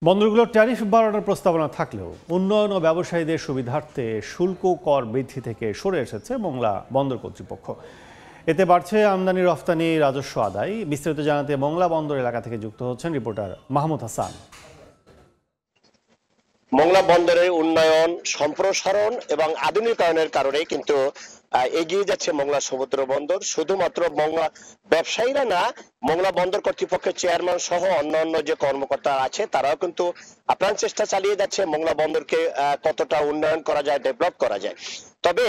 বন্দরগুলোর tariff বাড়ানোর প্রস্তাবনা থাকলেও উন্নয়ন ও ব্যবসায়ীদের সুবিধার্থে শুল্ক কর বৃদ্ধি থেকে সরে এসেছে মোংলা বন্দর কর্তৃপক্ষ। এতে বাড়ছে আমদানি রফতানি রাজস্ব আদায়। বিস্তারিত জানাতে মোংলা বন্দর এলাকা থেকে যুক্ত হচ্ছেন রিপোর্টার মাহমুদ হাসান। মোংলা বন্দরের উন্নয়ন, সম্প্রসারণ এবং আধুনিকায়নের কারণে কিন্তু এগিয়ে যাচ্ছে মোংলা সমুদ্র বন্দর। শুধুমাত্র মোংলা ব্যবসায়ীরা না, মোংলা বন্দর কর্তৃপক্ষের চেয়ারম্যান সহ অন্যান্য যে কর্মকর্তা আছে তারাও কিন্তু আপ্রাণ চেষ্টা চালিয়ে যাচ্ছে মোংলা বন্দরকে কতটা উন্নয়ন করা যায়, ডেভেলপ করা যায়। তবে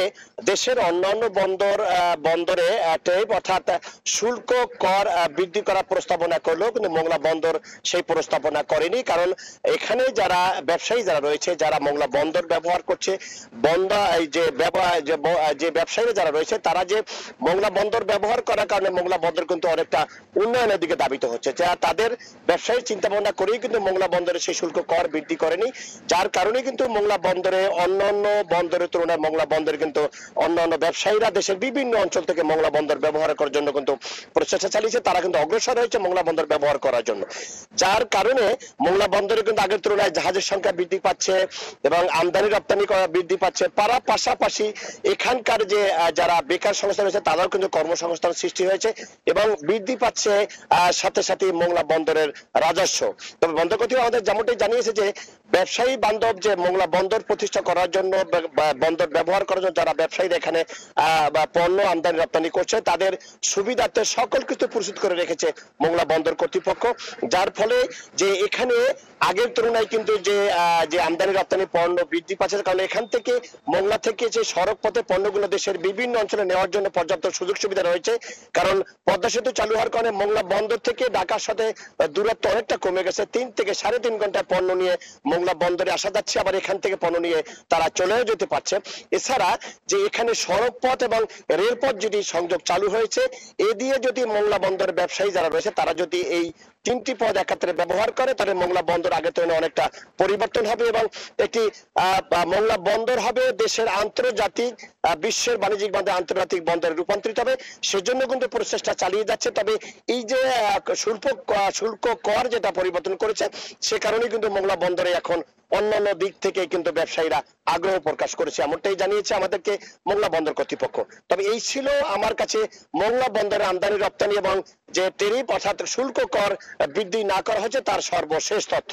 দেশের অন্যান্য বন্দরে ট্যারিফ অর্থাৎ শুল্ক কর বৃদ্ধি করার প্রস্তাবনা করলেও কিন্তু মোংলা বন্দর সেই প্রস্তাবনা করেনি। কারণ এখানে যারা ব্যবসায়ী যারা রয়েছে, যারা মোংলা বন্দর ব্যবহার করছে, যে ব্যবসায়ীরা যারা রয়েছে তারা যে মোংলা বন্দর ব্যবহার করার কারণে মোংলা বন্দর কিন্তু অনেকটা উন্নয়নের দিকে ধাবিত হচ্ছে। যা তাদের ব্যবসায়ী চিন্তা ভাবনা করেই কিন্তু মোংলা বন্দরে সেই শুল্ক কর বৃদ্ধি করেনি, যার কারণে কিন্তু মোংলা বন্দরে অন্যান্য বন্দরের তুলনায় মোংলা বন্দরে কিন্তু অন্যান্য ব্যবসায়ীরা দেশের বিভিন্ন অঞ্চল থেকে মোংলা বন্দর ব্যবহার করার জন্য কিন্তু প্রচেষ্টা চালিয়েছে। তারা কিন্তু অগ্রসর হয়েছে মোংলা বন্দর ব্যবহার করার জন্য, যার কারণে মোংলা বন্দরে কিন্তু আগের তুলনায় জাহাজের সংখ্যা বৃদ্ধি পাচ্ছে এবং আমদানি রপ্তানি করা বৃদ্ধি পাচ্ছে। পাশাপাশি এখানকার যে যারা বেকার সংস্থা রয়েছে তারাও কিন্তু কর্মসংস্থান সৃষ্টি হয়েছে এবং বৃদ্ধি পাচ্ছে সাথে সাথে মোংলা বন্দরের রাজস্ব। তবে বন্দর কর্তৃপক্ষ আমাদের যেমনটাই জানিয়েছে যে ব্যবসায়ী বান্ধব যে মোংলা বন্দর প্রতিষ্ঠা করার জন্য, বন্দর ব্যবহার করার জন্য যারা ব্যবসায়ীরা এখানে পণ্য আমদানি রপ্তানি করছে তাদের সুবিধার্থে সকল কিছু প্রস্তুত করে রেখেছে মোংলা বন্দর কর্তৃপক্ষ, যার ফলে যে এখানে আগের তুলনায় কিন্তু যে আমদানি রপ্তানি পণ্য বৃদ্ধি পাচ্ছে। কারণ এখান থেকে মোংলা থেকে যে সড়ক পথে পণ্যগুলো দেশের বিভিন্ন অঞ্চলে নেওয়ার জন্য পর্যাপ্ত সুযোগ সুবিধা রয়েছে। কারণ পদ্মা সেতু চালু হওয়ার কারণে মোংলা বন্দর থেকে ঢাকার সাথে দূরত্ব অনেকটা কমে গেছে। 3 থেকে 3.5 ঘন্টা পণ্য নিয়ে মোংলা বন্দরে আসা যাচ্ছে, আবার এখান থেকে পণ্য নিয়ে তারা চলেও যেতে পারছে। এছাড়া যে এখানে সড়ক পথ এবং রেলপথ যদি সংযোগ চালু হয়েছে, এ দিয়ে যদি মোংলা বন্দরের ব্যবসায়ী যারা রয়েছে তারা যদি এই 3টি পথ একাত্রে ব্যবহার করে তাহলে মোংলা বন্দর আগে থেকে অনেকটা পরিবর্তন হবে এবং একটি মোংলা বন্দর হবে দেশের আন্তর্জাতিক বিশ্বের বাণিজ্যিক বান্ধব আন্তর্জাতিক বন্দরে রূপান্তরিত হবে। সেজন্য কিন্তু প্রচেষ্টা চালিয়ে যাচ্ছে। তবে এই যে শুল্ক কর যেটা পরিবর্তন করেছে সে কারণে কিন্তু মোংলা বন্দরে এখন অন্যান্য দিক থেকে কিন্তু ব্যবসায়ীরা আগ্রহ প্রকাশ করেছে, এমনটাই জানিয়েছে আমাদেরকে মোংলা বন্দর কর্তৃপক্ষ। তবে এই ছিল আমার কাছে মোংলা বন্দরের আমদানি রপ্তানি এবং যে ট্যারিফ অর্থাৎ শুল্ক কর বৃদ্ধি না করা হয়েছে তার সর্বশেষ তথ্য।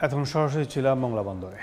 এখন সরাসরি ছিলাম মোংলা বন্দরে।